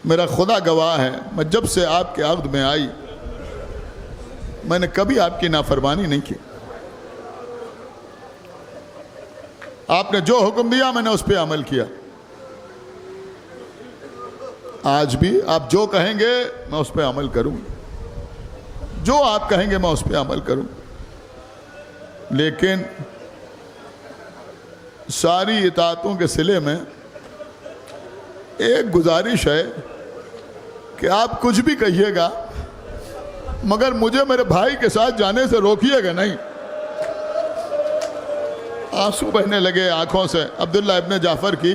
मेरा खुदा गवाह है, मैं जब से आपके अक़्द में आई मैंने कभी आपकी नाफरमानी नहीं की। आपने जो हुक्म दिया मैंने उस पर अमल किया। आज भी आप जो कहेंगे मैं उस पर अमल करूंगा, जो आप कहेंगे मैं उस पर अमल करूंगा। लेकिन सारी इताअतों के सिले में एक गुजारिश है कि आप कुछ भी कहिएगा मगर मुझे मेरे भाई के साथ जाने से रोकिएगा नहीं। आंसू बहने लगे आंखों से अब्दुल्ला इब्न जाफ़र की।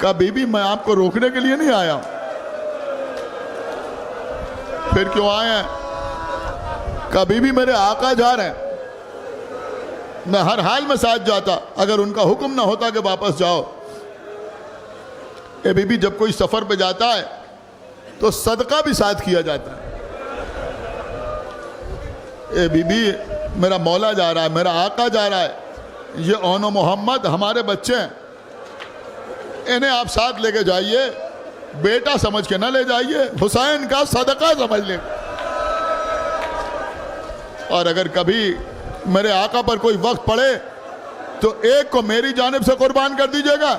कहा बीबी, मैं आपको रोकने के लिए नहीं आया। फिर क्यों आए हैं? कहा बीबी, मेरे आका जा रहे हैं, मैं हर हाल में साथ जाता, अगर उनका हुक्म ना होता कि वापस जाओ। ए बीबी, जब कोई सफर पे जाता है तो सदका भी साथ किया जाता है। ए बीबी, मेरा मौला जा रहा है, मेरा आका जा रहा है, ये ओनो मोहम्मद हमारे बच्चे हैं, इन्हें आप साथ लेके जाइए, बेटा समझ के ना ले जाइए, हुसैन का सदका समझ ले। और अगर कभी मेरे आका पर कोई वक्त पड़े तो एक को मेरी जानिब से कुर्बान कर दीजिएगा।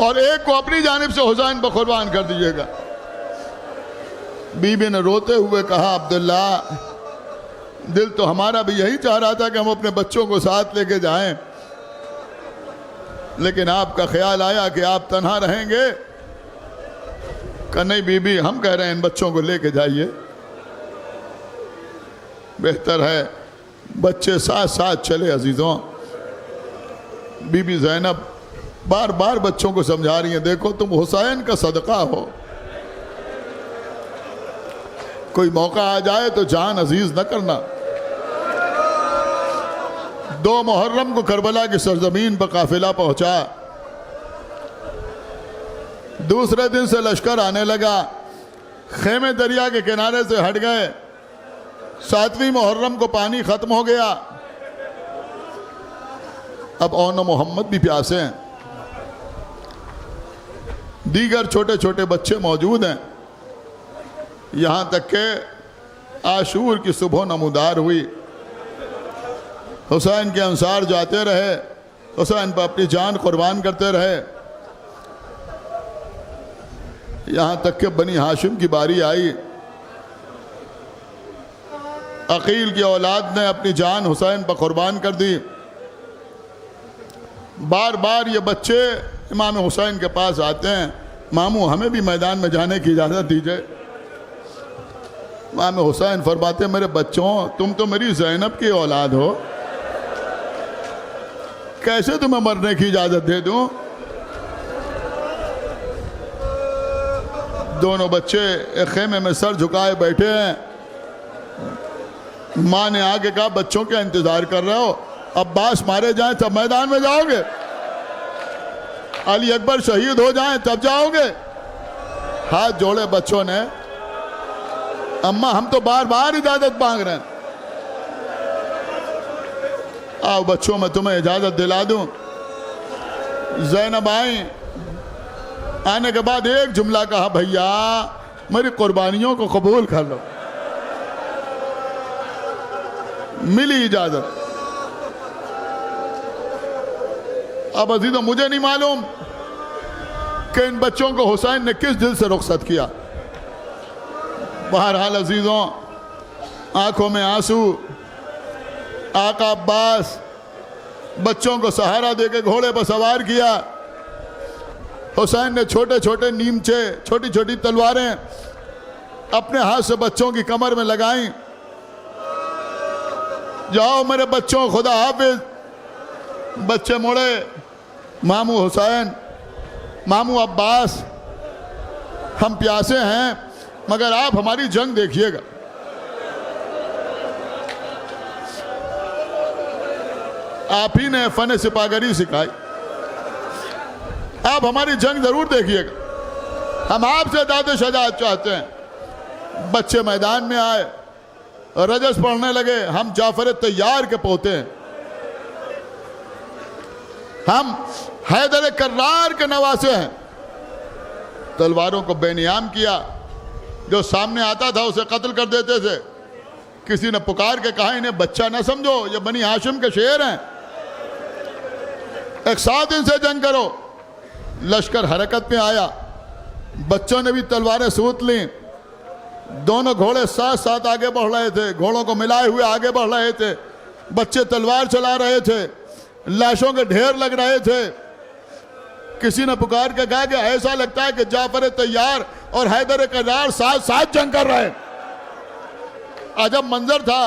और एक को अपनी जानिब से हुसैन पर कुर्बान कर दीजिएगा। बीबी ने रोते हुए कहा, अब्दुल्ला, दिल तो हमारा भी यही चाह रहा था कि हम अपने बच्चों को साथ लेके जाएं, लेकिन आपका ख्याल आया कि आप तन्हा रहेंगे। कहा नहीं बीबी, हम कह रहे हैं इन बच्चों को लेके जाइए, बेहतर है बच्चे साथ साथ चले। अजीजों, बीबी ज़ैनब बार बार बच्चों को समझा रही हैं, देखो तुम हुसैन का सदका हो, कोई मौका आ जाए तो जान अजीज न करना। 2 मुहर्रम को करबला की सरजमीन पर काफिला पहुंचा। दूसरे दिन से लश्कर आने लगा, खेमे दरिया के किनारे से हट गए। 7वीं मुहर्रम को पानी खत्म हो गया। अब ओन मोहम्मद भी प्यासे हैं। दीगर छोटे छोटे बच्चे मौजूद हैं। यहाँ तक के आशूर की सुबह नमूदार हुई, हुसैन के अंसार जाते रहे, हुसैन पर अपनी जान कुर्बान करते रहे। यहाँ तक के बनी हाशिम की बारी आई, अकील की औलाद ने अपनी जान हुसैन पर कुर्बान कर दी। बार बार ये बच्चे इमाम हुसैन के पास आते हैं, मामू हमें भी मैदान में जाने की इजाज़त दीजिए। इमाम हुसैन फरमाते मेरे बच्चों, तुम तो मेरी ज़ैनब की औलाद हो, कैसे तुम्हें मरने की इजाज़त दे दूं? दोनों बच्चे एक खेमे में सर झुकाए बैठे हैं। माँ ने आगे कहा बच्चों के इंतजार कर रहे हो, अब्बास मारे जाएं तब मैदान में जाओगे, अली अकबर शहीद हो जाएं तब जाओगे। हाथ जोड़े बच्चों ने, अम्मा हम तो बार बार इजाजत मांग रहे हैं, आओ बच्चों मैं तुम्हें इजाजत दिला दूं। ज़ैनब आई, आने के बाद एक जुमला कहा, भैया मेरी कुर्बानियों को कबूल कर लो। मिली इजाजत। अब अजीजों मुझे नहीं मालूम कि इन बच्चों को हुसैन ने किस दिल से रुखसत किया। बहरहाल अजीजों, आंखों में आंसू, आका अब्बास बच्चों को सहारा देके घोड़े पर सवार किया। हुसैन ने छोटे छोटे नीमचे, छोटी छोटी तलवारें अपने हाथ से बच्चों की कमर में लगाई। जाओ मेरे बच्चों, खुदा हाफिज। बच्चे मुड़े, मामू हुसैन, मामू अब्बास, हम प्यासे हैं मगर आप हमारी जंग देखिएगा। आप ही ने फन सिपागरी सिखाई, आप हमारी जंग जरूर देखिएगा, हम आपसे दादे शजात चाहते हैं। बच्चे मैदान में आए, रजस पढ़ने लगे, हम जाफर तैयार के पोते हैं, हम हैदर कर्रार के नवासे हैं। तलवारों को बेनियाम किया, जो सामने आता था उसे कत्ल कर देते थे। किसी ने पुकार के कहा इन्हें बच्चा न समझो, ये बनी हाशिम के शेर हैं, एक साथ इनसे जंग करो। लश्कर हरकत में आया, बच्चों ने भी तलवारें सूत ली। दोनों घोड़े साथ साथ आगे बढ़ रहे थे, घोड़ों को मिलाए हुए आगे बढ़ रहे थे। बच्चे तलवार चला रहे थे, लाशों के ढेर लग रहे थे। किसी ने पुकार के कहा कि ऐसा लगता है कि जाफर तैयार और हैदर कर्रार साथ साथ जंग कर रहे हैं। अजब मंजर था।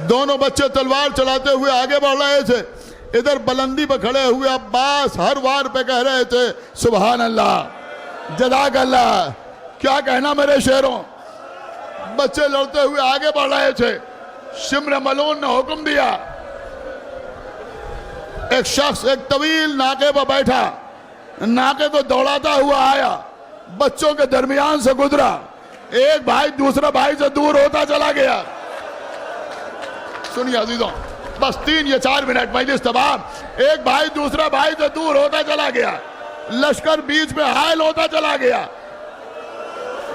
दोनों बच्चे तलवार चलाते हुए आगे बढ़ रहे थे। इधर बुलंदी पर खड़े हुए अब्बास हर वार पे कह रहे थे सुभान अल्लाह, जज़ाक अल्लाह, क्या कहना मेरे शेरों। बच्चे लड़ते हुए आगे बढ़ रहे थे। शिम्र मलून ने हुक्म दिया, एक शख्स एक तवील नाके पर बैठा, नाके को दौड़ाता हुआ आया, बच्चों के दरमियान से गुजरा। एक भाई दूसरा भाई से दूर होता चला गया। सुनिए अजीजों, बस 3 या 4 मिनट मजलिस तमाम। एक भाई दूसरा भाई से दूर होता चला गया, लश्कर बीच में हायल होता चला गया।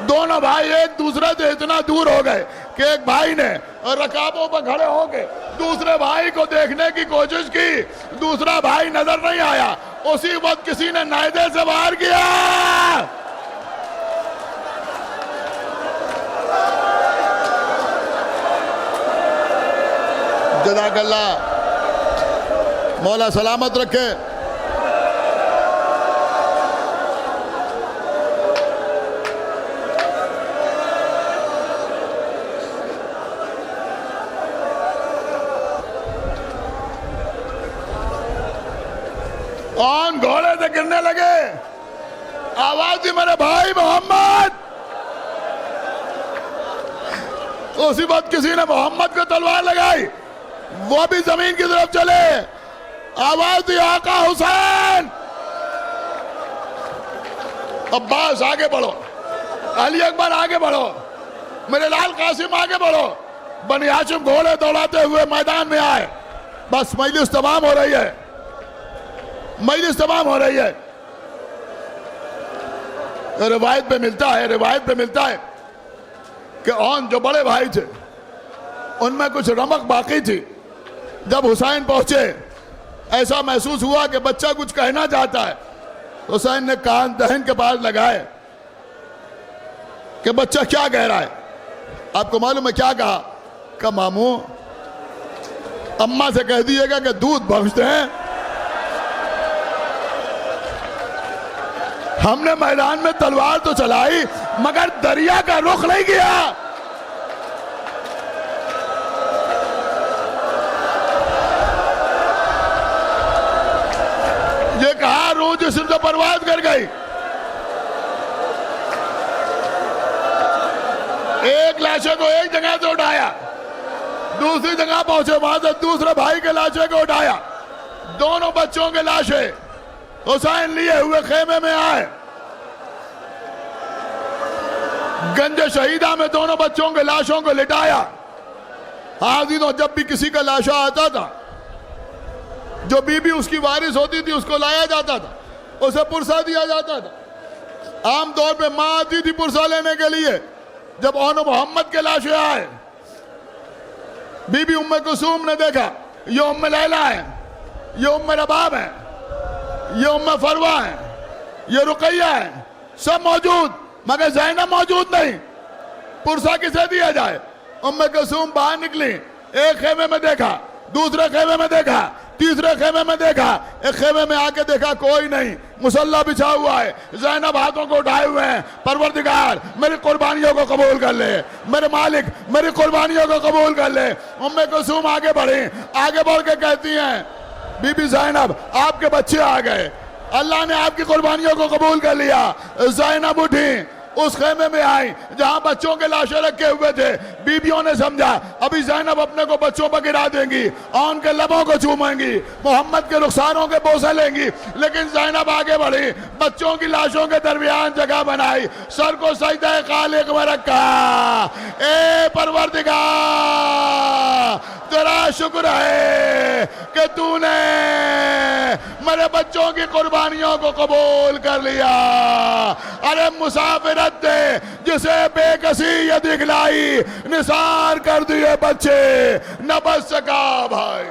दोनों भाई एक दूसरे से इतना दूर हो गए कि एक भाई ने रकाबों पर खड़े होकर दूसरे भाई को देखने की कोशिश की, दूसरा भाई नजर नहीं आया। उसी वक्त किसी ने नायदे से वार किया। जज़ाकल्लाह, मौला सलामत रखे। कौन घोड़े से गिरने लगे, आवाज दी मेरे भाई मोहम्मद। उसी वक्त किसी ने मोहम्मद को तलवार लगाई, वो भी जमीन की तरफ चले। आवाज दी आका हुसैन। अब्बास आगे बढ़ो, अली अकबर आगे बढ़ो, मेरे लाल कासिम आगे बढ़ो। बनी हाशिम घोड़े दौड़ाते हुए मैदान में आए। बस मजलिस तमाम हो रही है, मजलिस तमाम हो रही है। रिवायत पे मिलता है, रिवायत पे मिलता है कि औन जो बड़े भाई थे उनमें कुछ रमक बाकी थी। जब हुसैन पहुंचे ऐसा महसूस हुआ कि बच्चा कुछ कहना चाहता है। हुसैन ने कान दहन के पास लगाए कि बच्चा क्या कह रहा है। आपको मालूम है क्या कहा? कि मामू अम्मा से कह दीजिएगा कि दूध बख्शते हैं। हमने मैदान में तलवार तो चलाई मगर दरिया का रुख नहीं किया। ये कहा रूह जिस्म से परवाज कर गई। एक लाशे को एक जगह से उठाया, दूसरी जगह पहुंचे, वहां से दूसरे भाई के लाशे को उठाया। दोनों बच्चों के लाशे हुसैन लिए हुए खेमे में आए। गंज शहीदा में दोनों बच्चों के लाशों को लिटाया। हाजिरों, जब भी किसी का लाशा आता था, जो बीबी उसकी वारिस होती थी उसको लाया जाता था, उसे पुरसा दिया जाता था। आमतौर पे माँ आती थी पुरसा लेने के लिए। जब औन मोहम्मद के लाशे आए, बीबी उम्मे कुसुम ने देखा ये उम्मे लैला है, ये उम्मे रबाब है, ये उम्मे फरवा है, ये रुकैया है, सब मौजूद मगर ज़ैनब मौजूद नहीं। पुरसा किसे दिया जाए? उम्मे कुसुम बाहर निकली, एक खेमे में देखा, दूसरे खेमे में देखा, तीसरे खेमे में देखा, एक खेमे में आके देखा कोई नहीं, मुसल्ला बिछा हुआ है, ज़ैनब हाथों को उठाए हुए हैं। परवरदिगार मेरी कुर्बानियों को कबूल कर ले, मेरे मालिक मेरी कुर्बानियों को कबूल कर ले। उम्मे कुसुम आगे बढ़ी, आगे बढ़ के कहती हैं बीबी ज़ैनब आपके बच्चे आ गए, अल्लाह ने आपकी कुर्बानियों को कबूल कर लिया। ज़ैनब उठी, उस खेमे में आई जहां बच्चों के लाशें रखे हुए थे। बीबियों ने समझा अभी ज़ैनब अपने को बच्चों पर गिरा देंगी और उनके लबों को चूमेंगी, मोहम्मद के रुखसारों के बोसे लेंगी। लेकिन ज़ैनब आगे बढ़ी, बच्चों की लाशों के दरमियान जगह बनाई, सर को सजदा खालिक में रखा। ए परवरदिगार तेरा शुक्र है कि तूने मेरे बच्चों की कुर्बानियों को कबूल कर लिया। अरे मुसाफिरत थे जिसे बेकसी ये दिखलाई, निसार कर दिए बच्चे, न बच सका भाई।